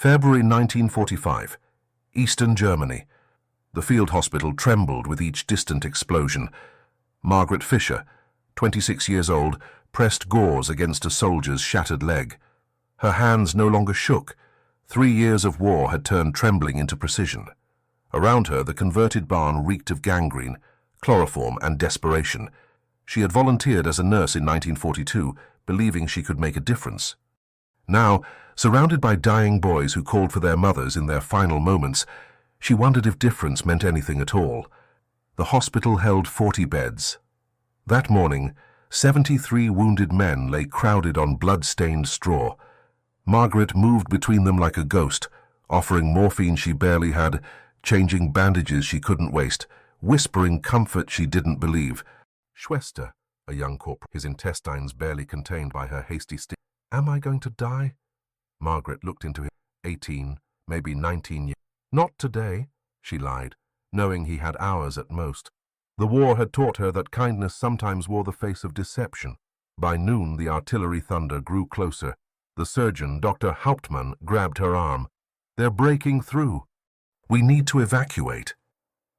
February 1945. Eastern Germany. The field hospital trembled with each distant explosion. Margaret Fisher, 26 years old, pressed gauze against a soldier's shattered leg. Her hands no longer shook. 3 years of war had turned trembling into precision. Around her, the converted barn reeked of gangrene, chloroform, and desperation. She had volunteered as a nurse in 1942, believing she could make a difference. Now, surrounded by dying boys who called for their mothers in their final moments, she wondered if difference meant anything at all. The hospital held 40 beds. That morning, 73 wounded men lay crowded on blood-stained straw. Margaret moved between them like a ghost, offering morphine she barely had, changing bandages she couldn't waste, whispering comfort she didn't believe. Schwester, a young corporal, his intestines barely contained by her hasty stick. Am I going to die? Margaret looked into him. 18, maybe 19 years. Not today, she lied, knowing he had hours at most. The war had taught her that kindness sometimes wore the face of deception. By noon, the artillery thunder grew closer. The surgeon, Dr. Hauptmann, grabbed her arm. They're breaking through. We need to evacuate.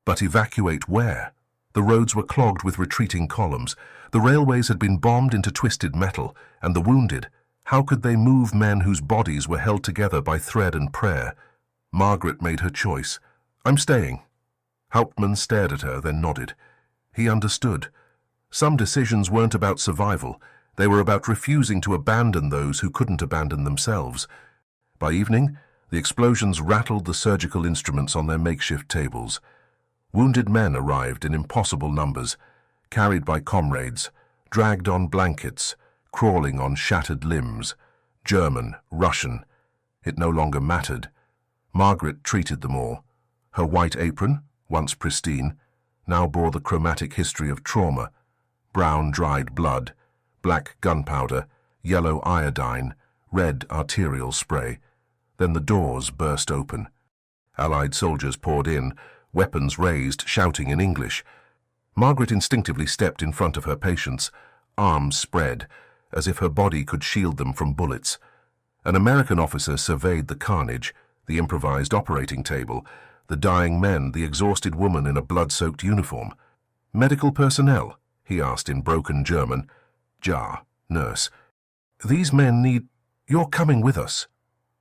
But evacuate where? The roads were clogged with retreating columns. The railways had been bombed into twisted metal, and the wounded. How could they move men whose bodies were held together by thread and prayer? Margaret made her choice. I'm staying. Hauptmann stared at her, then nodded. He understood. Some decisions weren't about survival. They were about refusing to abandon those who couldn't abandon themselves. By evening, the explosions rattled the surgical instruments on their makeshift tables. Wounded men arrived in impossible numbers, carried by comrades, dragged on blankets, crawling on shattered limbs. German, Russian. It no longer mattered. Margaret treated them all. Her white apron, once pristine, now bore the chromatic history of trauma. Brown dried blood, black gunpowder, yellow iodine, red arterial spray. Then the doors burst open. Allied soldiers poured in, weapons raised, shouting in English. Margaret instinctively stepped in front of her patients, arms spread, as if her body could shield them from bullets. An American officer surveyed the carnage, the improvised operating table, the dying men, the exhausted woman in a blood-soaked uniform. Medical personnel, he asked in broken German. Ja, nurse. These men need... You're coming with us.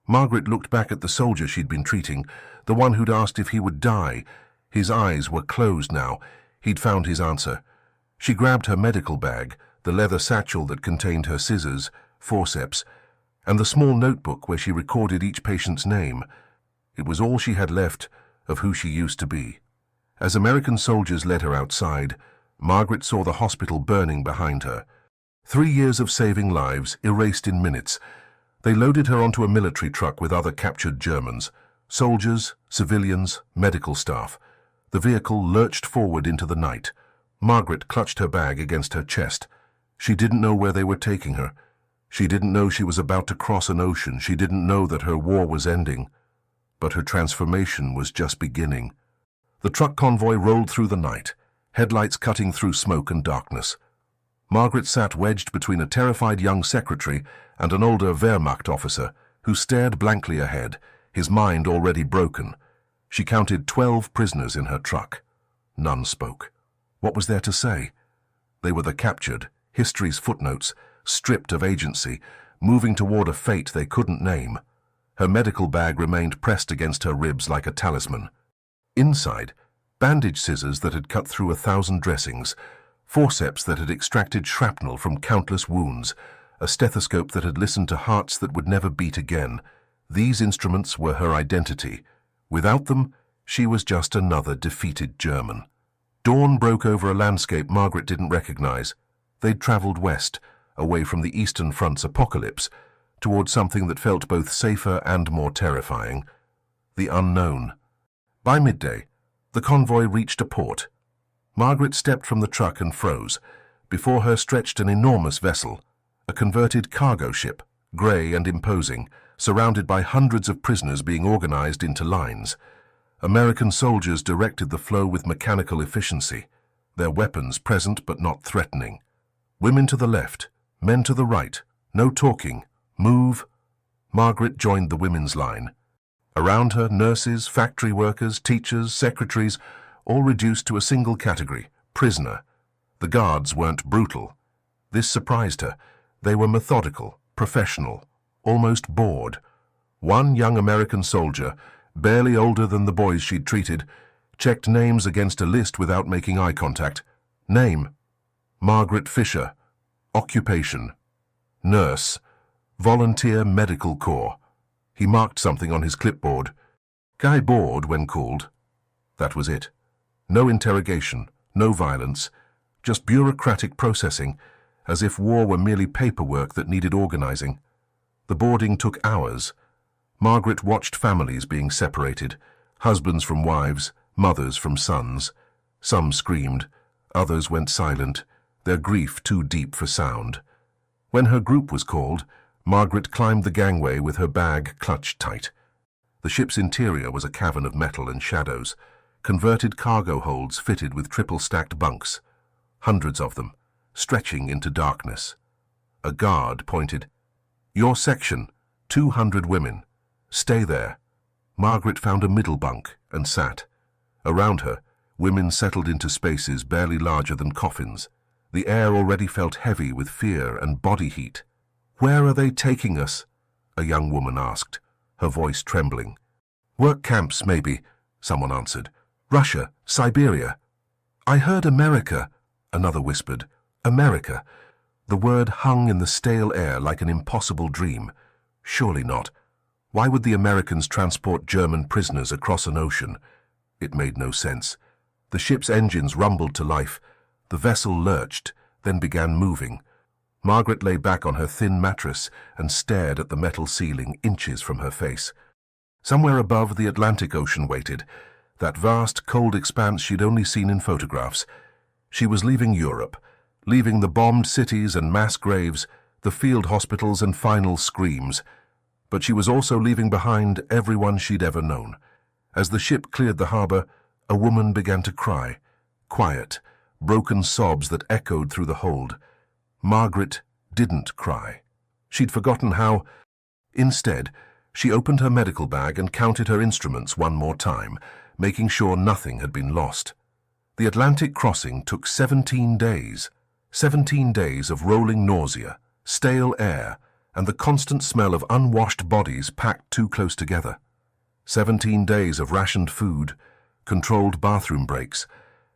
Margaret looked back at the soldier she'd been treating, the one who'd asked if he would die. His eyes were closed now. He'd found his answer. She grabbed her medical bag, the leather satchel that contained her scissors, forceps, and the small notebook where she recorded each patient's name. It was all she had left of who she used to be. As American soldiers led her outside, Margaret saw the hospital burning behind her. 3 years of saving lives erased in minutes. They loaded her onto a military truck with other captured Germans, soldiers, civilians, medical staff. The vehicle lurched forward into the night. Margaret clutched her bag against her chest. She didn't know where they were taking her. She didn't know she was about to cross an ocean. She didn't know that her war was ending. But her transformation was just beginning. The truck convoy rolled through the night, headlights cutting through smoke and darkness. Margaret sat wedged between a terrified young secretary and an older Wehrmacht officer who stared blankly ahead, his mind already broken. She counted 12 prisoners in her truck. None spoke. What was there to say? They were the captured, history's footnotes, stripped of agency, moving toward a fate they couldn't name. Her medical bag remained pressed against her ribs like a talisman. Inside, bandage scissors that had cut through 1,000 dressings, forceps that had extracted shrapnel from countless wounds, a stethoscope that had listened to hearts that would never beat again. These instruments were her identity. Without them, she was just another defeated German. Dawn broke over a landscape Margaret didn't recognize. They'd traveled west, away from the Eastern Front's apocalypse, toward something that felt both safer and more terrifying. The unknown. By midday, the convoy reached a port. Margaret stepped from the truck and froze. Before her stretched an enormous vessel, a converted cargo ship, grey and imposing, surrounded by hundreds of prisoners being organized into lines. American soldiers directed the flow with mechanical efficiency, their weapons present but not threatening. Women to the left, men to the right, no talking, move. Margaret joined the women's line. Around her, nurses, factory workers, teachers, secretaries, all reduced to a single category, prisoner. The guards weren't brutal. This surprised her. They were methodical, professional, almost bored. One young American soldier, barely older than the boys she'd treated, checked names against a list without making eye contact. Name: Margaret Fisher. Occupation: nurse. Volunteer Medical Corps. He marked something on his clipboard. Guy bored when called. That was it. No interrogation, no violence, just bureaucratic processing, as if war were merely paperwork that needed organizing. The boarding took hours. Margaret watched families being separated, husbands from wives, mothers from sons. Some screamed, others went silent, their grief too deep for sound. When her group was called, Margaret climbed the gangway with her bag clutched tight. The ship's interior was a cavern of metal and shadows, converted cargo holds fitted with triple-stacked bunks, hundreds of them, stretching into darkness. A guard pointed. "Your section, 200 women. Stay there." Margaret found a middle bunk and sat. Around her, women settled into spaces barely larger than coffins. The air already felt heavy with fear and body heat. "Where are they taking us?" a young woman asked, her voice trembling. "Work camps, maybe," someone answered. "Russia, Siberia." "I heard America," another whispered. America. The word hung in the stale air like an impossible dream. Surely not. Why would the Americans transport German prisoners across an ocean? It made no sense. The ship's engines rumbled to life. The vessel lurched, then began moving. Margaret lay back on her thin mattress and stared at the metal ceiling inches from her face. Somewhere above, the Atlantic Ocean waited, that vast, cold expanse she'd only seen in photographs. She was leaving Europe, leaving the bombed cities and mass graves, the field hospitals and final screams. But she was also leaving behind everyone she'd ever known. As the ship cleared the harbor, a woman began to cry. Quiet, broken sobs that echoed through the hold. Margaret didn't cry. She'd forgotten how. Instead, she opened her medical bag and counted her instruments one more time, making sure nothing had been lost. The Atlantic crossing took 17 days. 17 days of rolling nausea, stale air, and the constant smell of unwashed bodies packed too close together. 17 days of rationed food, controlled bathroom breaks,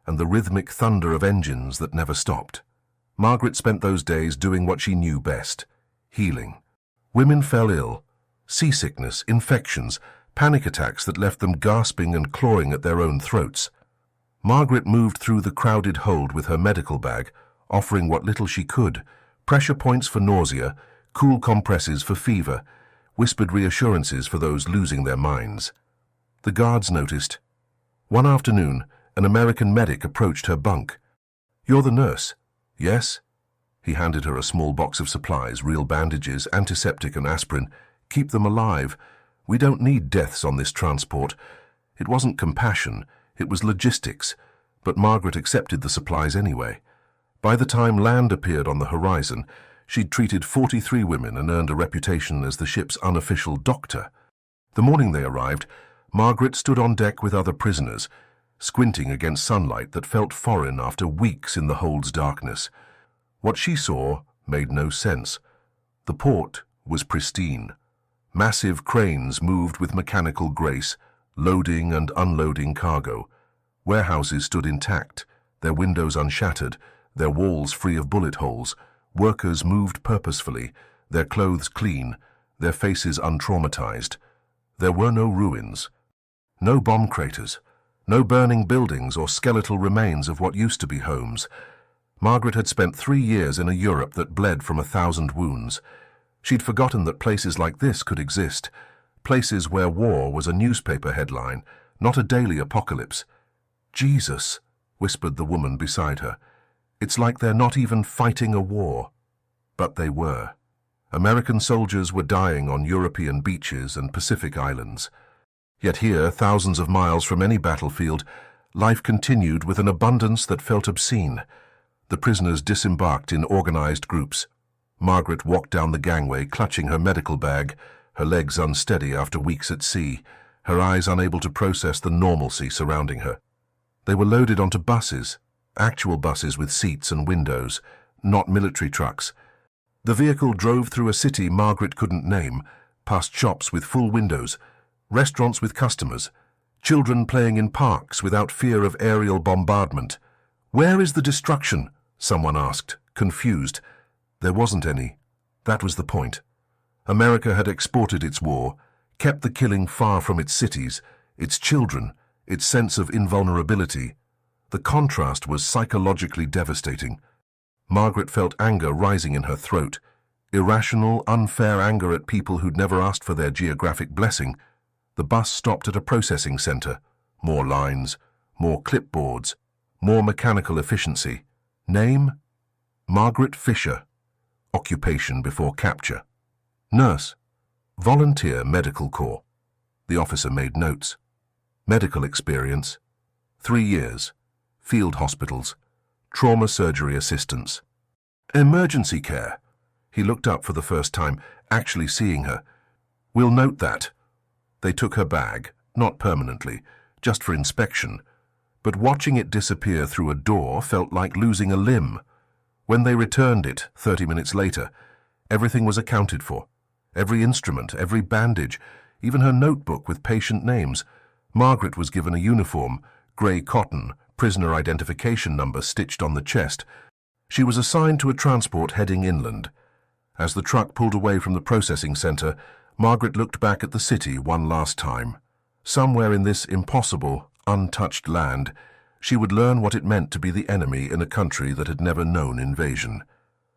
and the rhythmic thunder of engines that never stopped. Margaret spent those days doing what she knew best: healing. Women fell ill. Seasickness, infections, panic attacks that left them gasping and clawing at their own throats. Margaret moved through the crowded hold with her medical bag, offering what little she could: pressure points for nausea, cool compresses for fever, whispered reassurances for those losing their minds. The guards noticed. One afternoon, an American medic approached her bunk. "You're the nurse?" "Yes." He handed her a small box of supplies, real bandages, antiseptic and aspirin. "Keep them alive. We don't need deaths on this transport." It wasn't compassion, it was logistics, but Margaret accepted the supplies anyway. By the time land appeared on the horizon, she'd treated 43 women and earned a reputation as the ship's unofficial doctor. The morning they arrived, Margaret stood on deck with other prisoners, squinting against sunlight that felt foreign after weeks in the hold's darkness. What she saw made no sense. The port was pristine. Massive cranes moved with mechanical grace, loading and unloading cargo. Warehouses stood intact, their windows unshattered, their walls free of bullet holes. Workers moved purposefully, their clothes clean, their faces untraumatized. There were no ruins, no bomb craters, no burning buildings or skeletal remains of what used to be homes. Margaret had spent 3 years in a Europe that bled from 1,000 wounds. She'd forgotten that places like this could exist, places where war was a newspaper headline, not a daily apocalypse. "Jesus," whispered the woman beside her. "It's like they're not even fighting a war." But they were. American soldiers were dying on European beaches and Pacific islands. Yet here, thousands of miles from any battlefield, life continued with an abundance that felt obscene. The prisoners disembarked in organized groups. Margaret walked down the gangway, clutching her medical bag, her legs unsteady after weeks at sea. her eyes unable to process the normalcy surrounding her. They were loaded onto buses, actual buses with seats and windows, not military trucks. The vehicle drove through a city Margaret couldn't name, past shops with full windows, restaurants with customers, children playing in parks without fear of aerial bombardment. "Where is the destruction?" someone asked, confused. There wasn't any. That was the point. America had exported its war, kept the killing far from its cities, its children, its sense of invulnerability. The contrast was psychologically devastating. Margaret felt anger rising in her throat, irrational, unfair anger at people who'd never asked for their geographic blessing. The bus stopped at a processing center. More lines, more clipboards, more mechanical efficiency. Name? Margaret Fisher. Occupation before capture. Nurse. Volunteer Medical Corps. The officer made notes. Medical experience. 3 years. Field hospitals. Trauma surgery assistance. Emergency care. He looked up for the first time, actually seeing her. "We'll note that." They took her bag, not permanently, just for inspection, but watching it disappear through a door felt like losing a limb. When they returned it 30 minutes later, everything was accounted for. Every instrument, every bandage, even her notebook with patient names. Margaret was given a uniform, grey cotton, prisoner identification number stitched on the chest. She was assigned to a transport heading inland. As the truck pulled away from the processing center, Margaret looked back at the city one last time. Somewhere in this impossible, untouched land, she would learn what it meant to be the enemy in a country that had never known invasion.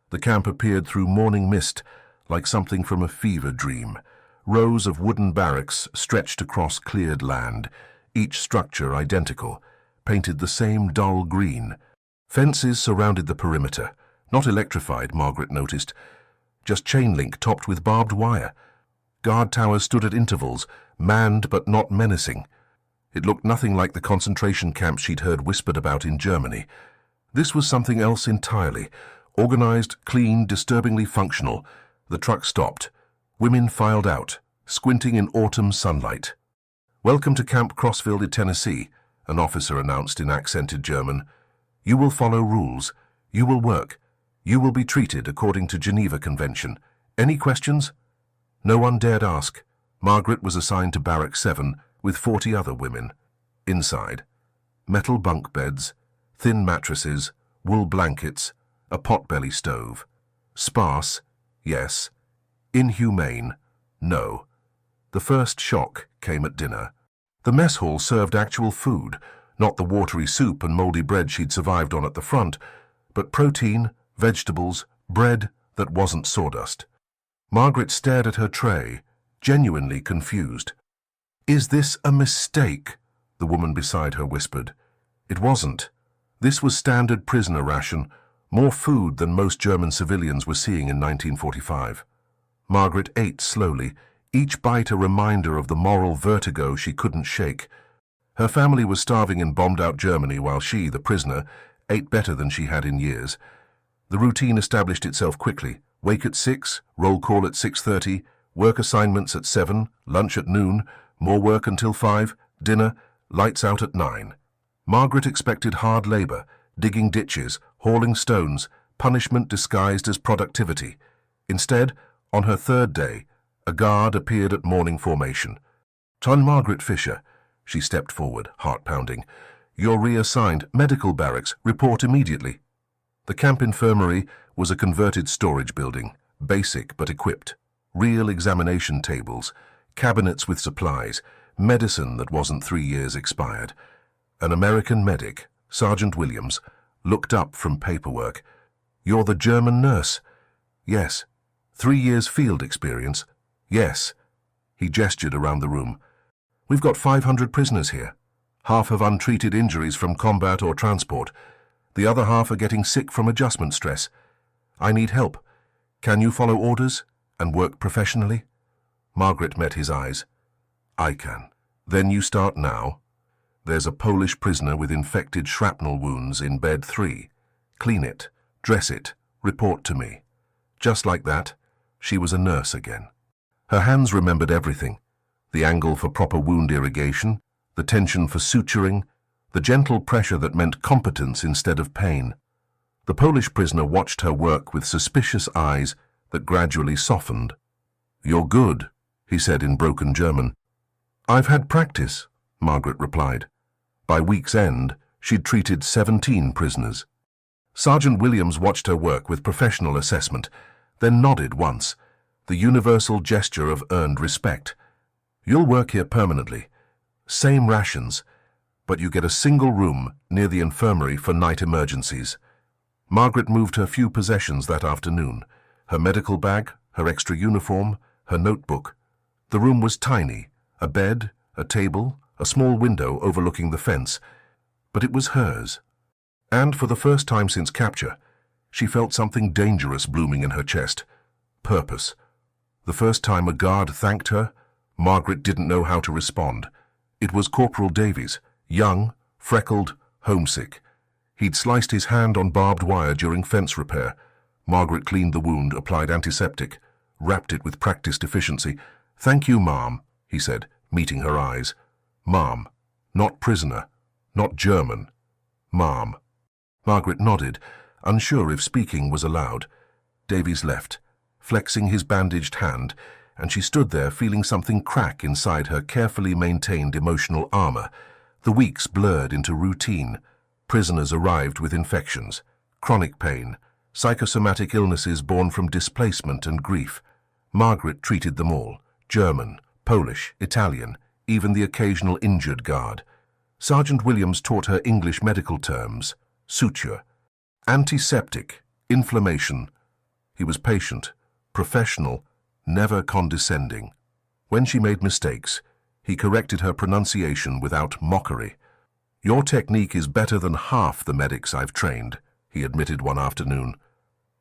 The camp appeared through morning mist, like something from a fever dream. Rows of wooden barracks stretched across cleared land, each structure identical, painted the same dull green. Fences surrounded the perimeter, not electrified, Margaret noticed, just chain link topped with barbed wire. Guard towers stood at intervals, manned but not menacing. It looked nothing like the concentration camps she'd heard whispered about in Germany. This was something else entirely. Organized, clean, disturbingly functional. The truck stopped. Women filed out, squinting in autumn sunlight. "Welcome to Camp Crossfield, Tennessee," an officer announced in accented German. "You will follow rules. You will work. You will be treated according to Geneva Convention. Any questions?" No one dared ask. Margaret was assigned to Barrack 7 with 40 other women. Inside, metal bunk beds, thin mattresses, wool blankets, a potbelly stove. Sparse, yes. Inhumane, no. The first shock came at dinner. The mess hall served actual food, not the watery soup and moldy bread she'd survived on at the front, but protein, vegetables, bread that wasn't sawdust. Margaret stared at her tray, genuinely confused. "Is this a mistake?" the woman beside her whispered. It wasn't. This was standard prisoner ration, more food than most German civilians were seeing in 1945. Margaret ate slowly, each bite a reminder of the moral vertigo she couldn't shake. Her family was starving in bombed-out Germany while she, the prisoner, ate better than she had in years. The routine established itself quickly. Wake at 6, roll call at 6:30, work assignments at 7, lunch at noon, more work until 5, dinner, lights out at 9. Margaret expected hard labor, digging ditches, hauling stones, punishment disguised as productivity. Instead, on her third day, a guard appeared at morning formation. "Ton Margaret Fisher." She stepped forward, heart pounding. "You're reassigned. Medical barracks. Report immediately." The camp infirmary was a converted storage building, basic but equipped. Real examination tables, cabinets with supplies, medicine that wasn't 3 years expired. An American medic, Sergeant Williams, looked up from paperwork. "You're the German nurse?" "Yes." 3 years field experience?" "Yes." He gestured around the room. "We've got 500 prisoners here. Half have untreated injuries from combat or transport. The other half are getting sick from adjustment stress. I need help. Can you follow orders and work professionally?" Margaret met his eyes. "I can." "Then you start now. There's a Polish prisoner with infected shrapnel wounds in bed 3. Clean it, dress it, report to me." Just like that, she was a nurse again. Her hands remembered everything. The angle for proper wound irrigation, the tension for suturing, the gentle pressure that meant competence instead of pain. The Polish prisoner watched her work with suspicious eyes that gradually softened. "You're good," he said in broken German. "I've had practice," Margaret replied. By week's end, she'd treated 17 prisoners. Sergeant Williams watched her work with professional assessment, then nodded once, the universal gesture of earned respect. "You'll work here permanently. Same rations, but you get a single room near the infirmary for night emergencies." Margaret moved her few possessions that afternoon, her medical bag, her extra uniform, her notebook. The room was tiny, a bed, a table, a small window overlooking the fence, but it was hers. And for the first time since capture, she felt something dangerous blooming in her chest. Purpose. The first time a guard thanked her, Margaret didn't know how to respond. It was Corporal Davies, young, freckled, homesick. He'd sliced his hand on barbed wire during fence repair. Margaret cleaned the wound, applied antiseptic, wrapped it with practiced efficiency. "Thank you, Ma'am," he said, meeting her eyes. "Ma'am, not prisoner, not German. Ma'am." Margaret nodded, unsure if speaking was allowed. Davies left, flexing his bandaged hand, and she stood there feeling something crack inside her carefully maintained emotional armor. The weeks blurred into routine. Prisoners arrived with infections, chronic pain, psychosomatic illnesses born from displacement and grief. Margaret treated them all, German, Polish, Italian, even the occasional injured guard. Sergeant Williams taught her English medical terms, suture, antiseptic, inflammation. He was patient, professional, never condescending. When she made mistakes, he corrected her pronunciation without mockery. "Your technique is better than half the medics I've trained," he admitted one afternoon.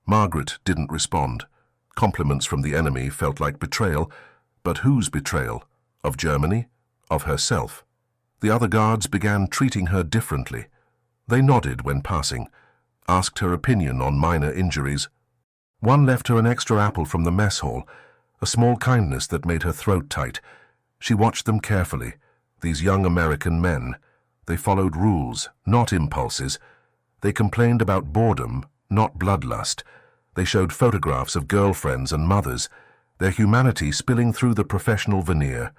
Margaret didn't respond. Compliments from the enemy felt like betrayal, but whose betrayal? Of Germany? Of herself? The other guards began treating her differently. They nodded when passing, asked her opinion on minor injuries. One left her an extra apple from the mess hall, a small kindness that made her throat tight. She watched them carefully, these young American men. They followed rules, not impulses. They complained about boredom, not bloodlust. They showed photographs of girlfriends and mothers, their humanity spilling through the professional veneer.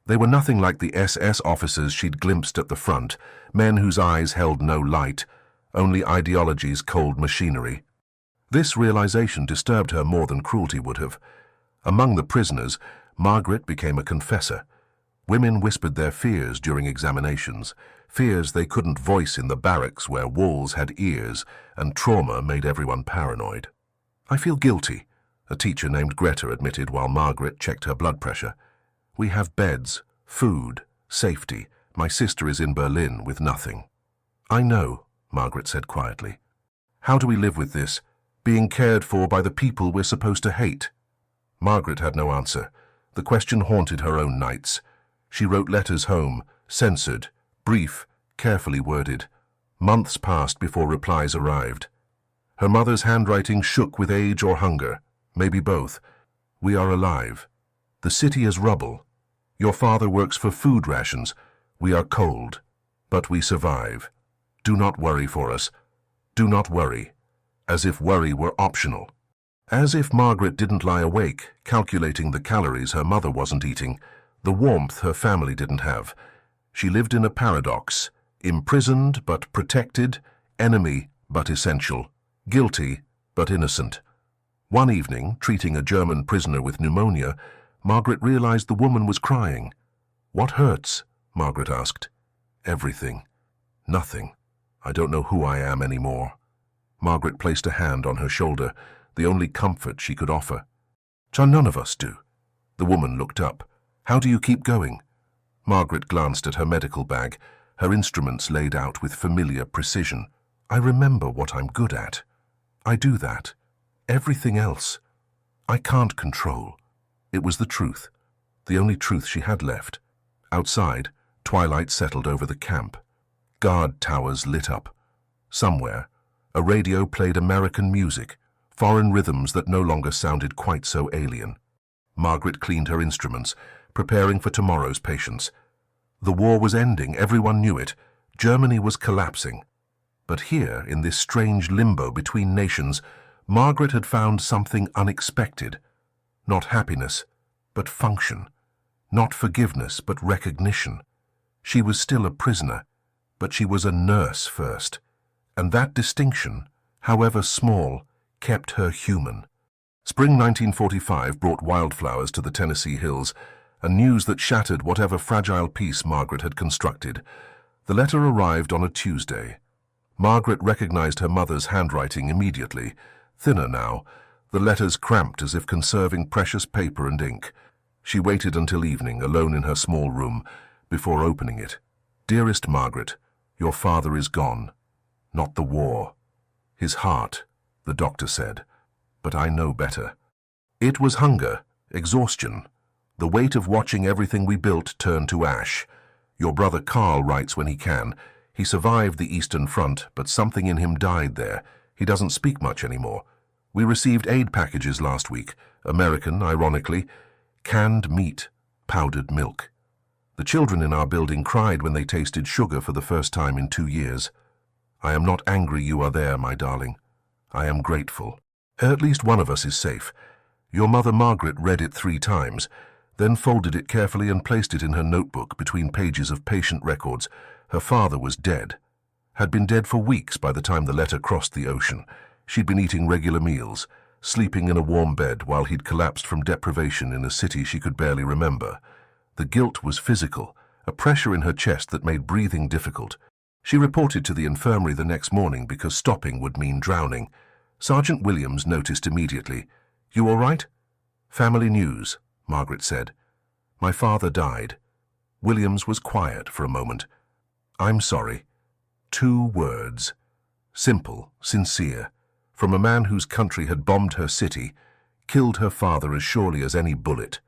They were nothing like the SS officers she'd glimpsed at the front, men whose eyes held no light, only ideology's cold machinery. This realization disturbed her more than cruelty would have. Among the prisoners, Margaret became a confessor. Women whispered their fears during examinations, fears they couldn't voice in the barracks where walls had ears and trauma made everyone paranoid. "I feel guilty," a teacher named Greta admitted while Margaret checked her blood pressure. "We have beds, food, safety. My sister is in Berlin with nothing." "I know," Margaret said quietly. "How do we live with this, being cared for by the people we're supposed to hate?" Margaret had no answer. The question haunted her own nights. She wrote letters home, censored, brief, carefully worded. Months passed before replies arrived. Her mother's handwriting shook with age or hunger, maybe both. "We are alive. The city is rubble. Your father works for food rations. We are cold, but we survive. Do not worry for us. Do not worry." As if worry were optional. As if Margaret didn't lie awake, calculating the calories her mother wasn't eating, the warmth her family didn't have. She lived in a paradox, imprisoned but protected, enemy but essential, guilty but innocent. One evening, treating a German prisoner with pneumonia, Margaret realized the woman was crying. "What hurts?" Margaret asked. "Everything. Nothing. I don't know who I am anymore." Margaret placed a hand on her shoulder, the only comfort she could offer. "None of us do." The woman looked up. "How do you keep going?" Margaret glanced at her medical bag, her instruments laid out with familiar precision. "I remember what I'm good at. I do that. Everything else, I can't control." It was the truth, the only truth she had left. Outside, twilight settled over the camp. Guard towers lit up. Somewhere, a radio played American music, foreign rhythms that no longer sounded quite so alien. Margaret cleaned her instruments, preparing for tomorrow's patients. The war was ending, everyone knew it. Germany was collapsing. But here, in this strange limbo between nations, Margaret had found something unexpected. Not happiness, but function. Not forgiveness, but recognition. She was still a prisoner, but she was a nurse first. And that distinction, however small, kept her human. Spring 1945 brought wildflowers to the Tennessee hills, and news that shattered whatever fragile peace Margaret had constructed. The letter arrived on a Tuesday. Margaret recognized her mother's handwriting immediately. Thinner now, the letters cramped as if conserving precious paper and ink. She waited until evening, alone in her small room, before opening it. "Dearest Margaret, your father is gone. Not the war. His heart," the doctor said. "But I know better." It was hunger, exhaustion, the weight of watching everything we built turn to ash. Your brother Carl writes when he can. He survived the Eastern Front, but something in him died there. He doesn't speak much anymore. We received aid packages last week. American, ironically. Canned meat, powdered milk. The children in our building cried when they tasted sugar for the first time in 2 years. I am not angry you are there, my darling. I am grateful. At least one of us is safe. Your mother Margaret read it 3 times, then folded it carefully and placed it in her notebook between pages of patient records. Her father was dead. Had been dead for weeks by the time the letter crossed the ocean. She'd been eating regular meals, sleeping in a warm bed while he'd collapsed from deprivation in a city she could barely remember. The guilt was physical, a pressure in her chest that made breathing difficult. She reported to the infirmary the next morning because stopping would mean drowning. Sergeant Williams noticed immediately. "You all right?" "Family news," Margaret said. "My father died." Williams was quiet for a moment. "I'm sorry." 2 words. Simple, sincere. From a man whose country had bombed her city, killed her father as surely as any bullet.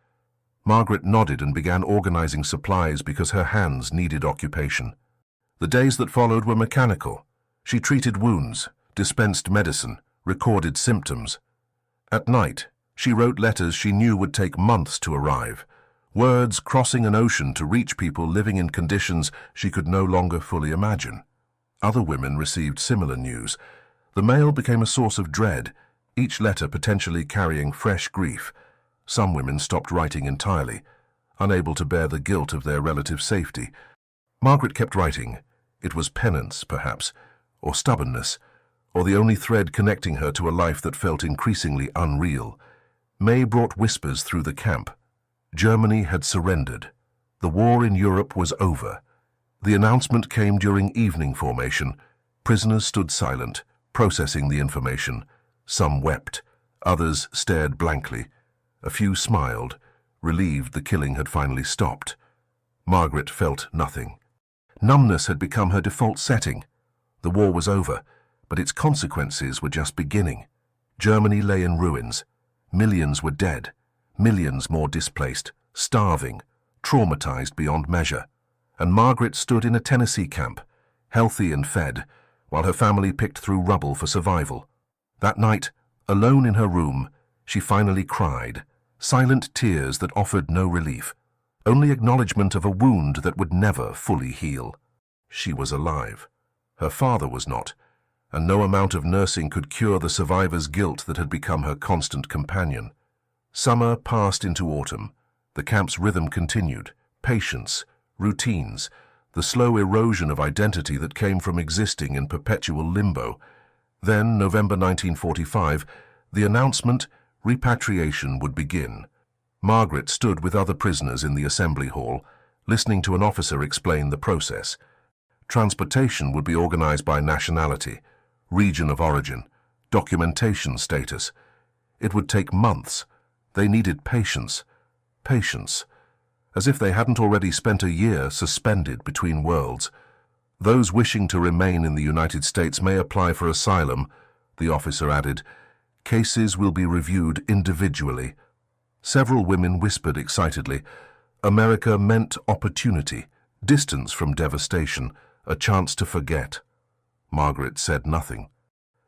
Margaret nodded and began organizing supplies because her hands needed occupation. The days that followed were mechanical. She treated wounds, dispensed medicine, recorded symptoms. At night, she wrote letters she knew would take months to arrive, words crossing an ocean to reach people living in conditions she could no longer fully imagine. Other women received similar news. The mail became a source of dread, each letter potentially carrying fresh grief. Some women stopped writing entirely, unable to bear the guilt of their relatives' safety. Margaret kept writing. It was penance, perhaps, or stubbornness, or the only thread connecting her to a life that felt increasingly unreal. May brought whispers through the camp. Germany had surrendered. The war in Europe was over. The announcement came during evening formation. Prisoners stood silent, processing the information. Some wept. Others stared blankly. A few smiled, relieved the killing had finally stopped. Margaret felt nothing. Numbness had become her default setting. The war was over, but its consequences were just beginning. Germany lay in ruins. Millions were dead. Millions more displaced, starving, traumatized beyond measure. And Margaret stood in a Tennessee camp, healthy and fed, while her family picked through rubble for survival. That night, alone in her room, she finally cried, silent tears that offered no relief, only acknowledgement of a wound that would never fully heal. She was alive. Her father was not, and no amount of nursing could cure the survivor's guilt that had become her constant companion. Summer passed into autumn. The camp's rhythm continued. Patience, routines, the slow erosion of identity that came from existing in perpetual limbo. Then, November 1945, the announcement, repatriation would begin. Margaret stood with other prisoners in the assembly hall, listening to an officer explain the process. Transportation would be organized by nationality, region of origin, documentation status. It would take months. They needed patience. Patience. As if they hadn't already spent a year suspended between worlds. Those wishing to remain in the United States may apply for asylum, the officer added. Cases will be reviewed individually. Several women whispered excitedly. America meant opportunity, distance from devastation, a chance to forget. Margaret said nothing.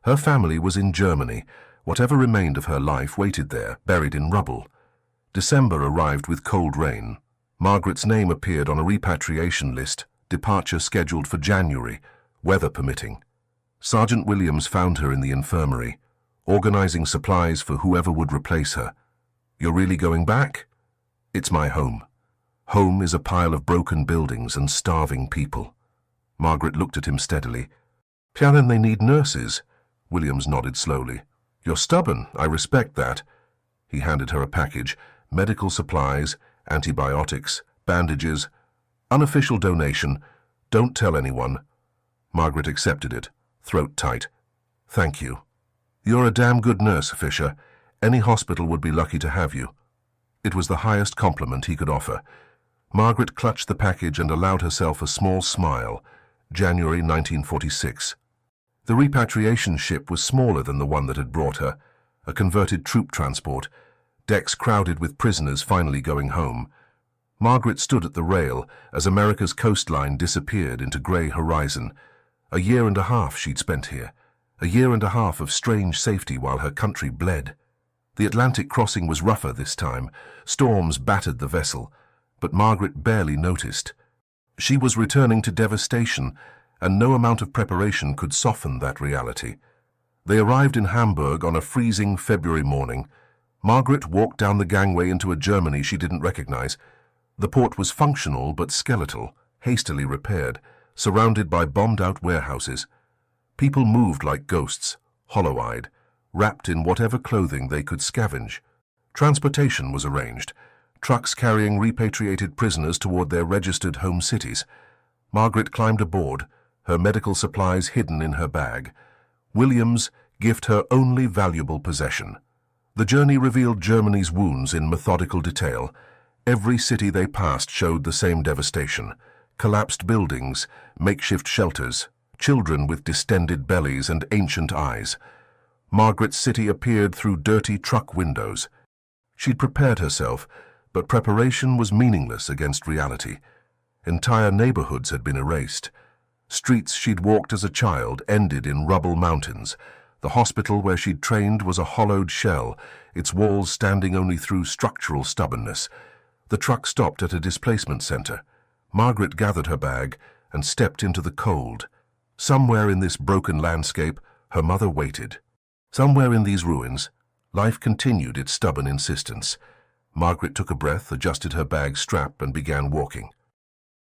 Her family was in Germany. Whatever remained of her life waited there, buried in rubble. December arrived with cold rain. Margaret's name appeared on a repatriation list, departure scheduled for January, weather permitting. Sergeant Williams found her in the infirmary, organizing supplies for whoever would replace her. "You're really going back?" "It's my home." "Home is a pile of broken buildings and starving people." Margaret looked at him steadily. "Then they need nurses." Williams nodded slowly. "You're stubborn, I respect that." He handed her a package: medical supplies, antibiotics, bandages. "Unofficial donation. Don't tell anyone." Margaret accepted it, throat tight. "Thank you." "You're a damn good nurse, Fisher. Any hospital would be lucky to have you." It was the highest compliment he could offer. Margaret clutched the package and allowed herself a small smile. January 1946. The repatriation ship was smaller than the one that had brought her, a converted troop transport, decks crowded with prisoners finally going home. Margaret stood at the rail as America's coastline disappeared into grey horizon. A year and a half she'd spent here, a year and a half of strange safety while her country bled. The Atlantic crossing was rougher this time. Storms battered the vessel, but Margaret barely noticed. She was returning to devastation, and no amount of preparation could soften that reality. They arrived in Hamburg on a freezing February morning. Margaret walked down the gangway into a Germany she didn't recognize. The port was functional but skeletal, hastily repaired, surrounded by bombed-out warehouses. People moved like ghosts, hollow-eyed, wrapped in whatever clothing they could scavenge. Transportation was arranged, trucks carrying repatriated prisoners toward their registered home cities. Margaret climbed aboard, her medical supplies hidden in her bag. Williams gift her only valuable possession. The journey revealed Germany's wounds in methodical detail. Every city they passed showed the same devastation: collapsed buildings, makeshift shelters, children with distended bellies and ancient eyes. Margaret's city appeared through dirty truck windows. She'd prepared herself, but preparation was meaningless against reality. Entire neighborhoods had been erased. Streets she'd walked as a child ended in rubble mountains. The hospital where she'd trained was a hollowed shell, its walls standing only through structural stubbornness. The truck stopped at a displacement center. Margaret gathered her bag and stepped into the cold. Somewhere in this broken landscape, her mother waited. Somewhere in these ruins, life continued its stubborn insistence. Margaret took a breath, adjusted her bag strap, and began walking.